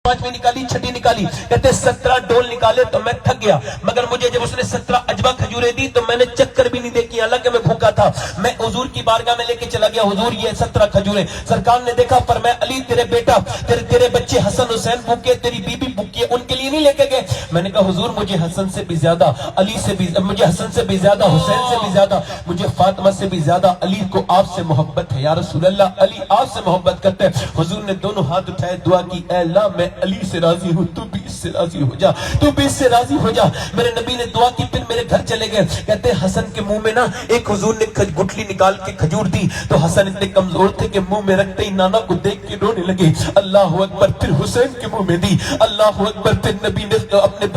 पांचवी निकाली, छठी निकाली, कहते 17 डोल निकाले तो मैं थक गया, मगर मुझे जब उसने 17 अजवा खजूरें दी तो मैंने चक्कर भी नहीं देखी, हालांकि मैं भूखा था। मैं हुजूर की बारगाह में लेके चला गया, हुजूर ये 17 खजूरें। सरकार ने देखा, पर मैं अली तेरे बेटा तेरे बच्चे हसन हुसैन भूखे, तेरी बीबी भूखी है, उनके लिए नहीं लेके गए। मैंने कहा हुजूर मुझे हसन से भी ज्यादा अली से भी, मुझे हसन से भी ज्यादा हुसैन से भी ज्यादा, मुझे फातिमा से भी ज्यादा अली को आपसे मोहब्बत है, या रसूल अल्लाह अली आपसे मोहब्बत करते हैं। हुजूर ने दोनों हाथ उठाए, दुआ की, ऐ अल्लाह मैं अली से राजी हूँ, तू भी इससे राजी हो जा, तू भी इससे राजी हो जा। मेरे नबी ने दुआ की, फिर मेरे घर चले गए। कहते हसन के मुंह में ना एक हुजूर ने गुठली निकाल के खजूर दी, तो हसन इतने कमजोर थे कि मुंह में रखते ही नाना को देख के रोने लगे। अल्लाह अकबर, फिर हुसैन के मुंह में दी, अल्लाह अकबर, फिर नबी ने अपने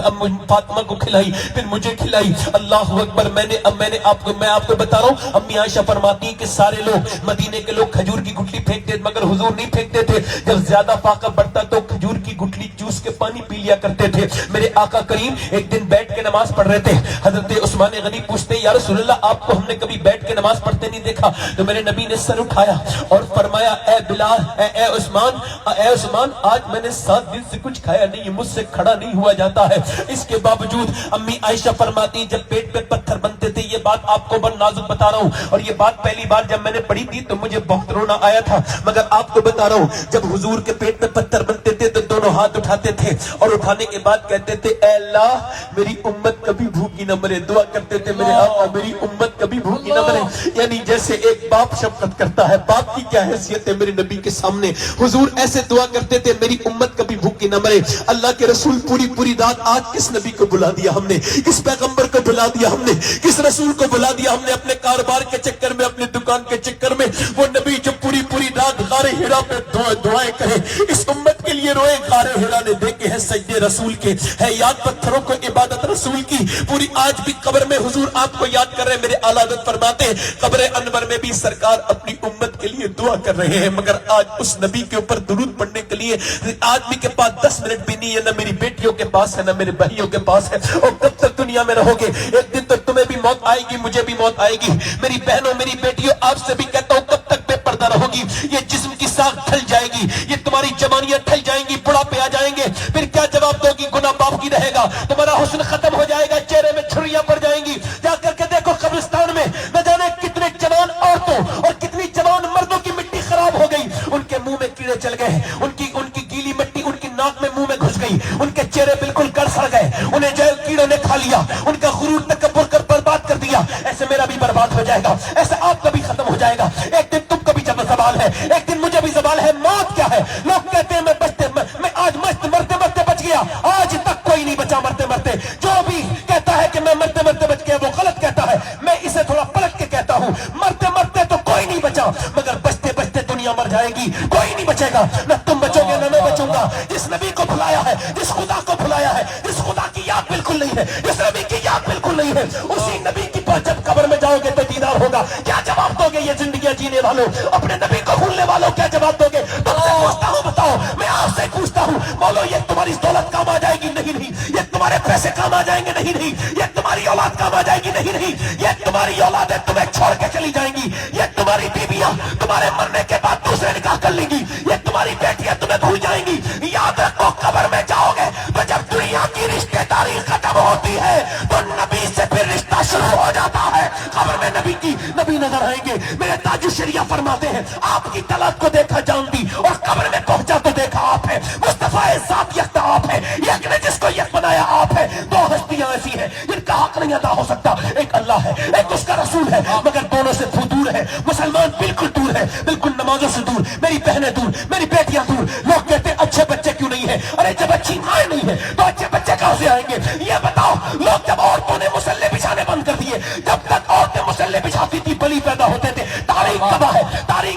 फातिमा को खिलाई, फिर मुझे खिलाई। अल्लाह अकबर, मैं आपको बता रहा हूँ, अम्मी आयशा फरमाती है कि सारे लोग मदीने के लोग खजूर की गुठली फेंकते, मगर हुजूर नहीं फेंकते थे। जब ज्यादा फाका बढ़ता तो खजूर की गुठली चूस के पानी पी लिया करते थे। मेरे आका करीम एक दिन बैठ के नमाज पढ़ रहे थे। हजरत उस्मान गनी पूछते, या रसूल अल्लाह आपको हमने कभी बैठ के नमाज पढ़ते नहीं देखा। तो मेरे नबी ने सर उठाया और फरमाया, ए बिलाल, ए उस्मान, आज मैंने 7 दिन से कुछ खाया नहीं, मुझसे खड़ा नहीं हुआ जाता है। इसके बावजूद अम्मी आयशा फरमाती, जब पेट पे पत्थर बनते थे, ये बात आपको बड़ नाजुक बता रहा हूँ, और ये बात पहली बार जब मैंने पढ़ी थी तो मुझे बहुत रोना आया था, मगर आपको बता रहा हूँ, जब हुजूर के पेट पे पत्थर बनते थे तो दोनों हाथ उठाते थे, और उठाने के बाद कहते थे, ऐ अल्लाह मेरी उम्मत कभी भूखी न मरे। दुआ करते थे, मेरे आका मेरी उम्मत कभी भूखी न मरे। यानी जैसे एक बाप शफकत करता है, बाप की क्या हैसियत है मेरे नबी के सामने। हुजूर ऐसे दुआ करते थे, मेरी उम्मत कभी भूखी न मरे। अल्लाह के रसूल पूरी रात, आज किस नबी को बुला दिया हमने, किस पैगंबर को बुला दिया हमने, किस रसूल को बुला दिया हमने, अपने कारोबार के चक्कर में, अपने दुकान के चक्कर में। वो नबी जो पूरी रात गारे हिरा पे दुआएं करे, इस उम्मत के लिए रोए। गारे हिरा ने देखे हैं सजदे रसूल के, है याद पत्थरों को इबादत रसूल की। पूरी आज भी कब्र में हुजूर आपको याद कर रहे हैं। मेरे आला हज़रत फरमाते हैं, कब्र अनवर में भी सरकार अपनी उम्मत के लिए दुआ कर रहे हैं, मगर आज उस नबी के ऊपर दुरूद पढ़ने के लिए आदमी के पास 10 मिनट भी नहीं है, ना मेरी बेटियों के पास है, ना मेरे भाइयों के पास है। और कब तक दुनिया में रहोगे? एक दिन तो तुम्हें भी मौत आएगी, मुझे भी मौत आएगी। मेरी बहनों, मेरी बेटियों, आपसे भी कहता हूँ, कब तक बेपर्दा रहोगी? ये जिस्म की साख ढल जाएगी, ये तुम्हारी जवानियां ढल जाएंगी, बुढ़ापे आ जाएंगे, फिर क्या जवाब दोगी? गुनाह बाप की रहेगा, तुम्हारा हुस्न खत्म हो जाएगा, चेहरे में छुरियां पड़ जाएंगी। जाकर के देखो कब्रिस्तान में, न जाने कितने जवान औरतों और कितनी जवान मर्दों की मिट्टी खराब हो गई, उनके मुंह में कीड़े चल गए, उनकी गीली मिट्टी उनकी नाक में, मुंह में घुस गई, उनके चेहरे बिल्कुल गड़ सड़ गए, उन्हें जो कीड़ों ने खा लिया, उनका गुरूर तकब्बुर कर बर्बाद कर दिया। ऐसे मेरा भी बर्बाद हो जाएगा, ऐसे आपका भी खत्म हो जाएगा। एक दिन तुमको भी जब सवाल है, एक दिन मुझे भी सवाल है, मौत क्या है? लोग कहते हैं मैं आज मरते मरते बच गया, आज तक कोई नहीं बचा मरते मरते। जो भी कहता है कि मैं मरते मरते बच गया, वो गलत कहता है। मैं इसे थोड़ा पलट के कहता हूं, मरते मरते तो कोई नहीं बचा, मगर बचते बचते दुनिया मर जाएगी, कोई नहीं बचेगा। न तुम बचोगे न मैं बचूंगा। जिस नबी को भुलाया है, जिस खुदा को भुलाया है, जिस खुदा की याद बिल्कुल नहीं है, जिस नबी की याद बिल्कुल नहीं है, उसी नबी की पास जब कब्र में जाओगे तो दीदार होगा। क्या जवाब दोगे ये जिंदगी जीने वालों, अपने नबी को भूलने वालों? क्या जवाब दोगे? तुमसे पूछता हूं, बताओ, मैं आपसे पूछता हूं, बोलो, ये तुम्हारी दौलत काम आ जाएगी? नहीं। ये तुम्हारे पैसे काम आ जाएंगे? नहीं। ये तुम्हारी औलाद काम आ जाएगी? नहीं। ये तुम्हारी औलादें तुम्हें छोड़ के चली जाएंगी, ये तुम्हारी बीबियां तुम्हारे मरने के बाद दूसरे निकाह कर लेंगी, ये तुम्हारी बेटियां तुम्हें भूल जाएंगी। याद रखो, कब्र में जाओगे तो जब दुनिया की रिश्तेदारी खत्म होती है तो नबी से फिर रिश्ता शुरू हो जाता है। कब्र में नबी नजर आएंगे। मेरे ताजु शरिया फरमाते हैं, आपकी तलाक को देखा जान दी और कब्र में पहुंचा तो देखा आप है। मुस्तफा साथ यकता आप है, एक ने जिसको यक बनाया आप है। दो हस्तियां ऐसी हैं जिनका हक नहीं अदा हो सकता, एक अल्लाह है, एक उसका रसूल है, मगर दोनों से दूर है। मुसलमान बिल्कुल दूर है, बिल्कुल नमाजों से दूर, मेरी बहनें दूर, मेरी बेटियां दूर। लोग कहते हैं अच्छे बच्चे क्यों नहीं है? अरे जब अच्छी माएँ नहीं है तो अच्छे बच्चे कहां से आएंगे? ये बताओ, लोग जब औरतों ने मुसल्ले बिछाने बंद कर दिए, जब तक औरतें मुसल्ले बिछाती थी बली पैदा होते थे। तारीख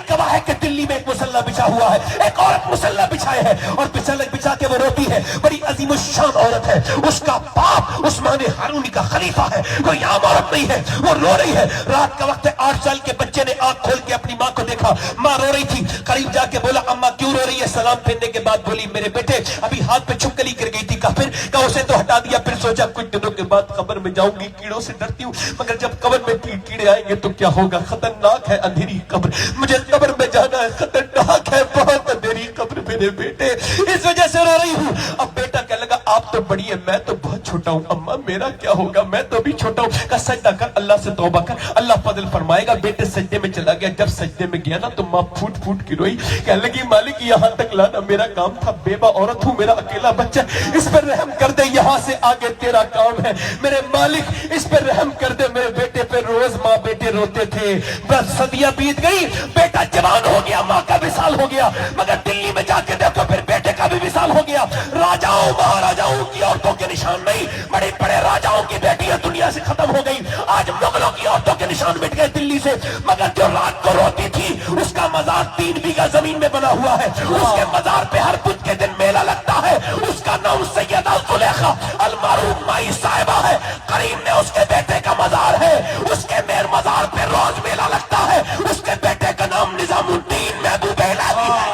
गवाह है कि दिल्ली में एक मुसल्ला बिछा हुआ है, एक औरत मुसल्ला बिछाए है और बिछा के वो रोती है, बड़ी अजीम शान औरत है। उसका बाप उस्मान हारूनी का खलीफा है, कोई आम औरत नहीं है। वो रो रही है, रात का वक्त है, 8 साल के बच्चे ने आंख खोल के अपनी माँ को देखा, माँ रो रही थी। करीब जाके बोला, अम्मा क्यों रो रही है? सलाम फेरने के बाद बोली, मेरे बेटे अभी हाथ पे छुपकली गिर गई थी। कहा उसे तो हटा दिया, फिर सोचा कुछ दिनों के बाद कब्र में जाऊंगी, कीड़ों से डरती हूँ, मगर जब कब्र में कीड़े आएंगे तो क्या होगा? खतरनाक है अंधेरी कब्र, मुझे कब्र में जाना है, खतरनाक है बहुत अंधेरी कब्र में। میرے بیٹے, اس وجہ سے رو رہی ہوں. اب بیٹا کہنے لگا آپ تو بڑی ہے, میں تو بہت چھوٹا ہوں, اماں میرا کیا ہوگا, میں تو بھی چھوٹا ہوں. کہا سجدہ کر, اللہ سے توبہ کر, اللہ فضل فرمائے گا. بیٹے سجدے میں چلا گیا. جب سجدے میں گیا نا تو ماں پھوٹ پھوٹ کی روئی, کہنے لگی مالک یہاں تک لانا میرا کام تھا, بیوہ عورت ہوں, میرا اکیلا بچہ, اس پر رحم کر دے, یہاں سے آگے تیرا کام ہے میرے مالک, اس پر رحم کر دے. میرے بیٹے پہ روز ماں بیٹے روتے تھے. بس صدیاں بیت گئی, بیٹا جوان ہو گیا, ماں کا وصال ہو گیا, مگر دلی میں جا کے دیکھو پھر بیٹے کا بھی وصال ہو گیا. راجاؤں مہاراجاؤں کی عورتوں کے نشان نہیں, بڑے بڑے راجاؤں کی بیٹیاں دنیا سے ختم ہو گئی. آج مغلوں کی عورتوں کے نشان مٹ گئے دلی سے, مگر جو رات کو روتی تھی اس کا مزار 3 بیگھہ زمین میں بنا ہوا ہے. اس کے مزار پہ ہر بدھ کے دن میلہ لگتا ہے. اس کا نام سیدہ زلیخا المعروف مائی صاحبہ ہے. کریم نے اس کے بیٹے کا مزار ہے, اس کے میر مزار پہ روز میلہ لگتا ہے. اس کے بیٹے کا نام نظام الدین محبوب الہی ہے.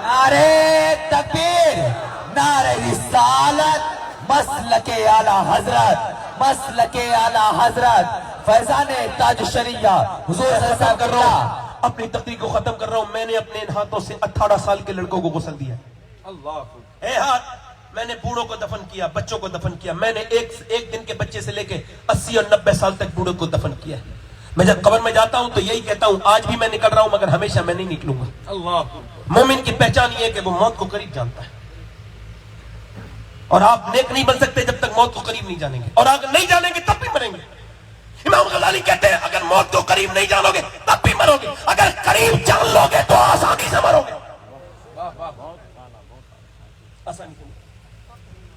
نعرے تکبیر, نعرے رسالت, مسلک اعلی حضرت, مسلک اعلی حضرت, فیضان تاج شریعہ حضور صلی اللہ علیہ وسلم. اپنی تقریر کو ختم کر رہا ہوں. میں نے اپنے ان ہاتھوں سے 18 سال کے لڑکوں کو غسل دیا. اے ہاتھ, میں نے بوڑھوں کو دفن کیا, بچوں کو دفن کیا. میں نے ایک دن کے بچے سے لے کے 80 اور 90 سال تک بوڑھوں کو دفن کیا. میں جب قبر میں جاتا ہوں تو یہی کہتا ہوں, آج بھی میں نکل رہا ہوں مگر ہمیشہ میں نہیں نکلوں گا. مومن کی پہچان یہ ہے کہ وہ موت کو قریب جانتا ہے, اور آپ نیک نہیں بن سکتے جب تک موت کو قریب نہیں جانیں گے, اور اگر نہیں جانیں گے تب بھی مریں گے. امام غزالی کہتے ہیں اگر موت کو قریب نہیں جانو گے تب بھی مرو گے, اگر قریب جان لو گے تو آسانی سے مرو گے. آسانی سے.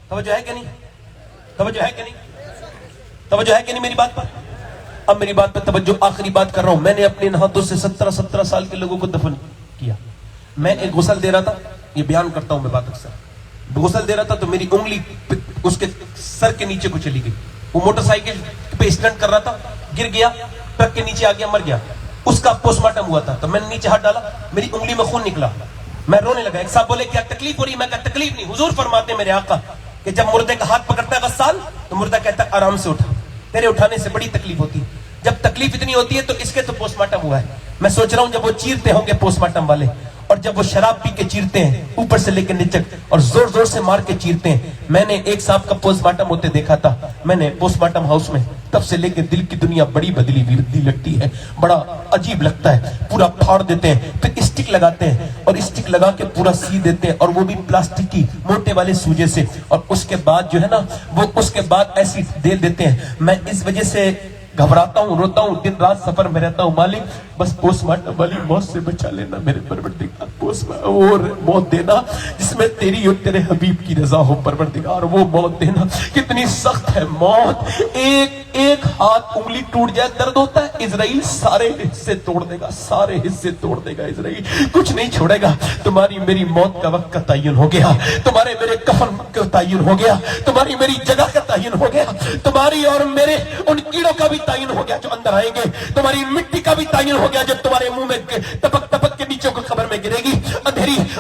توجہ ہے کہ نہیں, توجہ ہے کہ نہیں, توجہ ہے کہ نہیں میری بات پر. اب میری بات پہ توجہ, آخری بات کر رہا ہوں. میں نے اپنے ہاتھوں سے 17 سال کے لوگوں کو دفن کیا. میں ایک غسل دے رہا تھا, یہ بیان کرتا ہوں میں بات اکثر, غسل دے رہا تھا تو میری انگلی اس کے سر کے نیچے کو چلی گئی. وہ موٹر سائیکل پہ اسٹنٹ کر رہا تھا, گر گیا, ٹرک کے نیچے آ گیا, مر گیا. اس کا پوسٹ مارٹم ہوا تھا تو میں نے نیچے ہاتھ ڈالا, میری انگلی میں خون نکلا, میں رونے لگا. ایک صاحب بولے کیا تکلیف ہو رہی, میں کہا تکلیف نہیں. حضور فرماتے ہیں میرے آقا کہ جب مردے کا ہاتھ پکڑتا ہے غسال تو مردہ کہتا ہے آرام سے اٹھا, تیرے اٹھانے سے بڑی تکلیف ہوتی ہے. جب تکلیف اتنی ہوتی ہے تو اس کے تو پوسٹ مارٹم ہوا ہے. میں سوچ رہا ہوں جب وہ چیرتے ہوں گے پوسٹ مارٹم والے, اور جب وہ شراب پی کے چیرتے ہیں اوپر سے لے کے نیچے اور زور زور سے مار کے چیرتے ہیں. میں نے ایک صاحب کا پوسٹ مارٹم ہوتے دیکھا تھا, میں نے پوسٹ مارٹم ہاؤس میں, تب سے لے کے دل کی دنیا بڑی بدلی بدلی لگتی ہے, بڑا عجیب لگتا ہے. پورا پھاڑ دیتے ہیں, پھر اسٹک لگاتے ہیں, اور اسٹک لگا کے پورا سی دیتے ہیں, اور وہ بھی پلاسٹک کی موٹے والے سوجے سے, اور اس کے بعد جو ہے نا وہ اس کے بعد ایسی دے دیتے ہیں. میں اس وجہ سے گھبراتا ہوں, روتا ہوں, دن رات سفر میں رہتا ہوں. مالک بس پوسٹ مارٹم والی موت سے بچا لینا میرے پروردگار, اور موت دینا جس میں تیری اور تیرے حبیب کی رضا ہو پروردگار. وہ موت دینا کتنی سخت ہے موت, ایک ہاتھ انگلی ٹوٹ جائے درد ہوتا ہے. اسرائیل سارے حصے توڑ دے گا, سارے حصے توڑ دے گا, اسرائیل کچھ نہیں چھوڑے گا. تمہاری میری موت کا وقت کا تعین ہو گیا, تمہارے میرے کفن کا تعین ہو گیا, تمہاری میری جگہ کا تعین ہو گیا, تمہاری اور میرے ان کیڑوں کا بھی تعین ہو گیا جو اندر آئیں گے, تمہاری مٹی کا بھی تعین ہو گیا جو تمہارے منہ میں ٹپک ٹپک کے نیچے کو قبر میں گرے گی.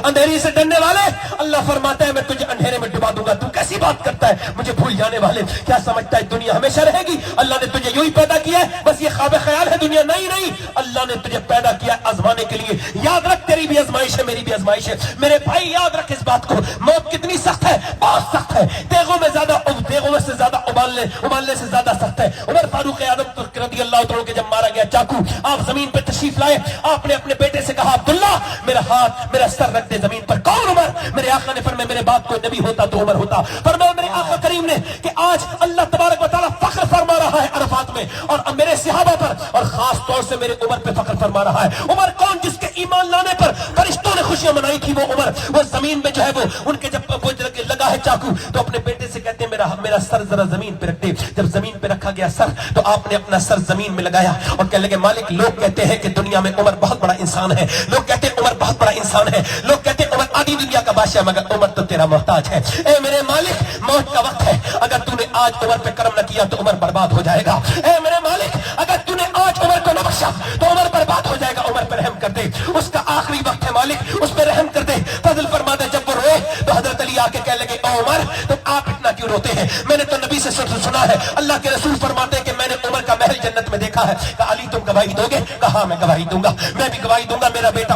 اندھیری سے ڈرنے والے, اللہ فرماتا ہے میں تجھے اندھیرے میں ڈبا دوں گا. تو کیسی بات کرتا ہے, مجھے بھول جانے والے, کیا سمجھتا ہے دنیا ہمیشہ رہے گی؟ اللہ نے تجھے یوں ہی پیدا کیا ہے, بس یہ خواب خیال ہے دنیا. نہیں, اللہ نے تجھے پیدا کیا آزمانے کے لیے. یاد رکھ تیری بھی آزمائش ہے, میری بھی آزمائش ہے. میرے بھائی یاد رکھ اس بات کو, موت کتنی سخت ہے, بہت سخت ہے. دیگوں میں سے زیادہ ابالنے سے زیادہ سخت ہے. عمر فاروق اعظم رضی اللہ عنہ کے جب مارا گیا چاقو, آپ زمین پہ تشریف لائے, آپ نے اپنے بیٹے سے کہا عبداللہ میرا ہاتھ میرا سر رکھ دے زمین پر. کون عمر؟ میرے آقا نے فرمایا میرے باپ کوئی نبی ہوتا تو عمر ہوتا. فرمایا میرے آقا کریم نے کہ آج اللہ تبارک و تعالیٰ فخر فرما رہا ہے عرفات میں, اور میرے صحابہ پر, اور خاص طور سے میرے عمر پہ فخر فرما رہا ہے. عمر کون؟ جس کے ایمان لانے پر فرشتوں نے خوشیاں منائی تھی, وہ عمر. وہ زمین پہ جو ہے وہ ان کے جب لگا ہے چاقو تو اپنے بیٹے سے کہتے ہیں میرا سر ذرا زمین پہ رکھ دے. جب زمین پہ رکھا گیا سر تو آپ نے اپنا سر زمین میں لگایا اور کہنے لگے مالک لوگ کہتے ہیں کہ دنیا میں عمر بہت بڑا انسان ہے, لوگ کہتے ہیں عمر بہت بڑا انسان ہے, لوگ کہتے ہیں عمر آدھی دنیا کا بادشاہ, مگر عمر تو تیرا محتاج ہے. اے میرے مالک موت کا وقت ہے, اگر تو نے آج عمر پہ کرم نہ کیا تو عمر برباد ہو جائے گا. اے میرے مالک اگر تو نے آج عمر کو نہ بخشا تو عمر برباد ہو جائے گا. عمر پہ رحم کر دے, اس کا آخری وقت ہے مالک, اس پہ رحم کر دے, فضل فرما دے. جب وہ روئے تو حضرت علی آ کے کہنے لگے او عمر تم آپ اتنا کیوں روتے ہیں؟ میں نے تو نبی سے سنا ہے, اللہ کے رسول فرماتے ہیں کہ میں نے عمر کا محل जन्नत में देखा है। कहा अली तुम गवाही दोगे? कहा मैं गवाही दूंगा, मैं भी गवाही दूंगा, मेरा बेटा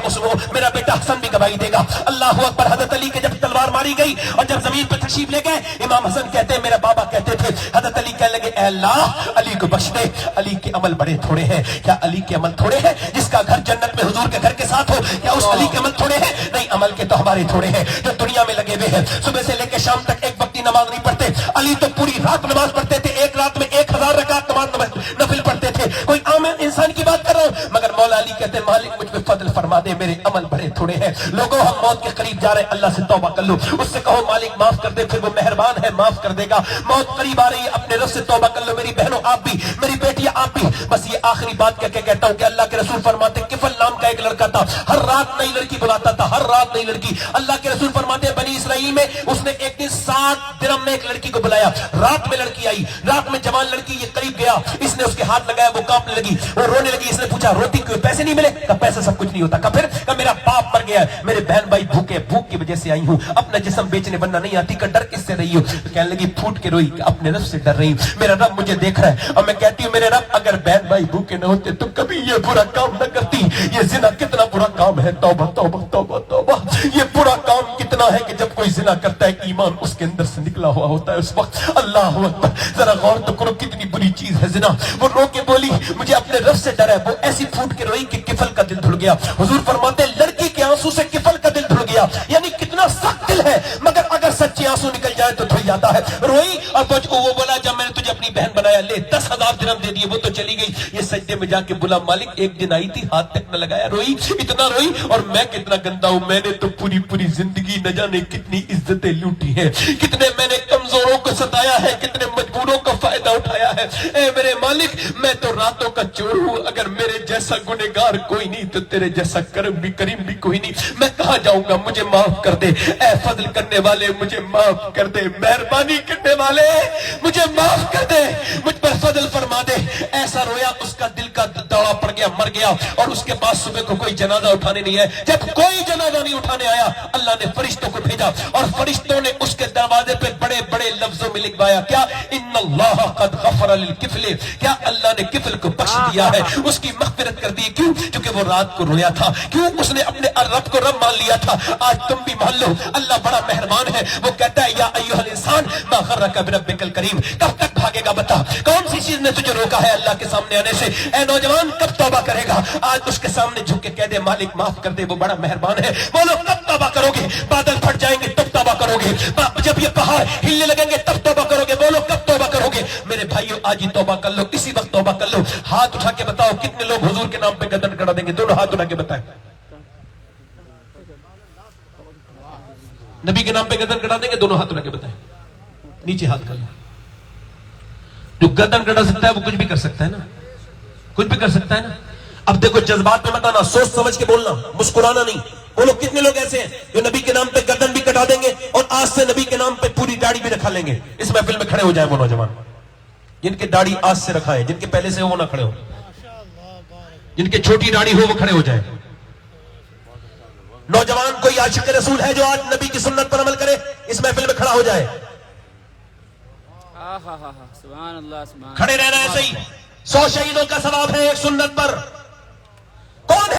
मेरा बेटा हसन भी गवाही देगा। अल्लाह अकबर। हजरत अली के जब तलवार मारी गई और जब जमीन पर तशरीफ ले गए, इमाम हसन कहते हैं, मेरा बाबा कहते थे, हजरत अली कहने लगे, अल्लाह अली को बख्श दे, अली के अमल बड़े थोड़े हैं। क्या अली के अमल थोड़े हैं? जिसका घर जन्नत में हुजूर के घर के साथ हो, क्या उस अली के अमल थोड़े हैं? नहीं, अमल के तो हमारे थोड़े हैं जो दुनिया में लगे हुए हैं। सुबह से लेकर शाम तक एक वक्त की नमाज नहीं पढ़ते, अली तो पूरी रात नमाज पढ़ते थे, एक रात में 1000 रकात नमाज नफिल पढ़ते थे। कोई आम इंसान की बात कर रहा हूं, मगर मौला अली कहते, मालिक मुझ पे फजल फरमा दे, मेरे अमल बड़े थोड़े हैं। लोगों हम मौत के करीब जा रहे हैं, अल्लाह से तौबा कर लो, उससे कहो मालिक माफ कर दे, फिर वो मेहरबान है, माफ कर देगा। मौत करीब आ रही है, अपने रब से तौबा कर लो। मेरी बहनों आप भी, मेरी बेटियां आप भी। बस ये आखिरी बात कहकर कहता हूं कि अल्लाह के रसूल फरमाते, किफल नाम का एक लड़का था, हर रात नई लड़की बुलाता था, हर रात नई लड़की। अल्लाह के रसूल फरमाते, बनी इसराइल में उसने एक दिन 60 दिरहम में एक लड़की को बुलाया। रात में लड़की आई, रात में जवान लड़की, ये करीब गया, इसने उसके हाथ लगाया, वो कांपने लगी, वो रोने लगी। इसने पूछा रोती क्यों? पैसे नहीं मिले? कहा पैसा सब कुछ नहीं होता। कहा फिर? कहा मेरा बाप मर गया है, मेरे बहन भाई भूखे, भूख की वजह से आई हूं, अपना जिस्म बेचने बनना नहीं आती। का डर किससे रही हो? कहने लगी फूट के रोई, अपने रब से डर रही हूं, मेरा रब मुझे देख रहा है। और मैं कहती हूं, मेरे रब अगर बहन भाई भूखे न होते तो कभी ये बुरा काम न करती। ये जिना कितना बुरा काम है, तौबा तौबा तौबा तौबा। ये बुरा काम कितना है कि जब कोई जिना करता है, ईमान उसके अंदर से निकला हुआ होता है उस वक्त। अल्लाह अकबर। जरा गौर तो करो, कितनी बुरी चीज है जिना। वो रो के बोली, मुझे अपने रब से डर है। वो ऐसी फूट के रोई कि किफल का दिल धुल गया। हुजूर फरमाते, लड़की के आंसू से किफल का दिल धुल गया। यानी कितना सख्त दिल है, मगर अगर सच्चे आंसू निकल जाए तो धुल जाता है। रोई और वो बोला, जब मैंने तुझे अपनी बहन बनाया, ले 10,000 दिरहम दे दिए, वो तो चली गई। ये सजदे में जाके बोला, मालिक एक दिन आई थी, हाथ तक न लगाया, रोई, इतना रोई। और मैं कितना गंदा हूं, मैंने तो पूरी पूरी जिंदगी न जाने कितनी इज्जतें लूटी है, कितने मैंने कमजोरों को सताया है, कितने मजबूरों का फायदा उठाया है। ए मेरे मालिक, मैं तो रातों का चोर हूं, अगर मेरे जैसा गुनहगार कोई नहीं तो तेरे जैसा करीम भी कोई नहीं। मैं कहां जाऊंगा? मुझे माफ कर दे, ए फजल करने वाले मुझे माफ कर दे, मेहरबानी करने वाले मुझे माफ कर दे, मुझ पर फजल फरमा दे। ऐसा रोया, उसका दिल का दौड़ा पड़ गया, मर गया। और उसके बाद सुबह को कोई जनाजा उठाने नहीं आया। जब कोई जनाजा नहीं उठाने आया, अल्लाह ने फरिश्तों को भेजा और फरिश्तों ने उसके दरवाजे पे बड़े बड़े लफ्जों में लिखवाया, क्या इन्नल्लाह कद गफर लिल किफल, क्या अल्लाह ने किफल को बख्श दिया है, उसकी मग़फ़िरत कर दी। क्यों? क्योंकि वो रात को रोया था। क्यों? उसने अपने रब को रब मान लिया था। आज तुम भी मान लो, अल्लाह बड़ा मेहरबान है। वो कहता है, या अय्युहल इंसान मा गर्रका बिरब्बिकल करीम। कब तक भागेगा बता? कौन सी चीज ने तुझे रोका है अल्लाह के सामने आने से? ए नौजवान, कब तौबा करेगा? आज उसके सामने झुक के कह दे, मालिक माफ कर दे, वो बड़ा मेहरबान है। बोलो, कब तौबा करोगे? बादल फट जाएंगे तब तौबा करोगे, जब ये पहाड़ हिलने लगेंगे तब तौबा करोगे। बोलो, कब तौबा करोगे? मेरे भाइयों, आज ही तौबा कर लो, इसी वक्त तौबा कर लो। हाथ उठा के बताओ, कितने लोग हुजूर के नाम पे गर्दन कड़ा देंगे? दोनों हाथ उठा के बताएं। नबी के नाम पे गर्दन कड़ा देंगे? दोनों हाथ उठा के बताएं। नीचे हाथ कर लो। जो गर्दन कड़ा सकता है वो कुछ भी कर सकता है ना, कुछ भी कर सकता है ना। अब देखो, जज्बात में मत आना, सोच समझ के बोलना, मुस्कुराना नहीं। बोलो, कितने लोग ऐसे हैं जो नबी के नाम पे गर्दन भी कटा देंगे और आज से नबी के नाम पे पूरी दाढ़ी भी रखा लेंगे? इस महफिल में खड़े हो जाए वो नौजवान जिनके दाढ़ी आज से रखा है, जिनके पहले से वो ना खड़े हो, जिनके छोटी दाढ़ी हो वो खड़े हो जाए। नौजवान कोई आशिक रसूल है जो आज नबी की सुन्नत पर अमल करे, इस महफिल में खड़ा हो जाए। सुभान अल्लाह, सुभान खड़े रहना है, सही 100 शहीदों का सवाब है एक सुन्नत पर।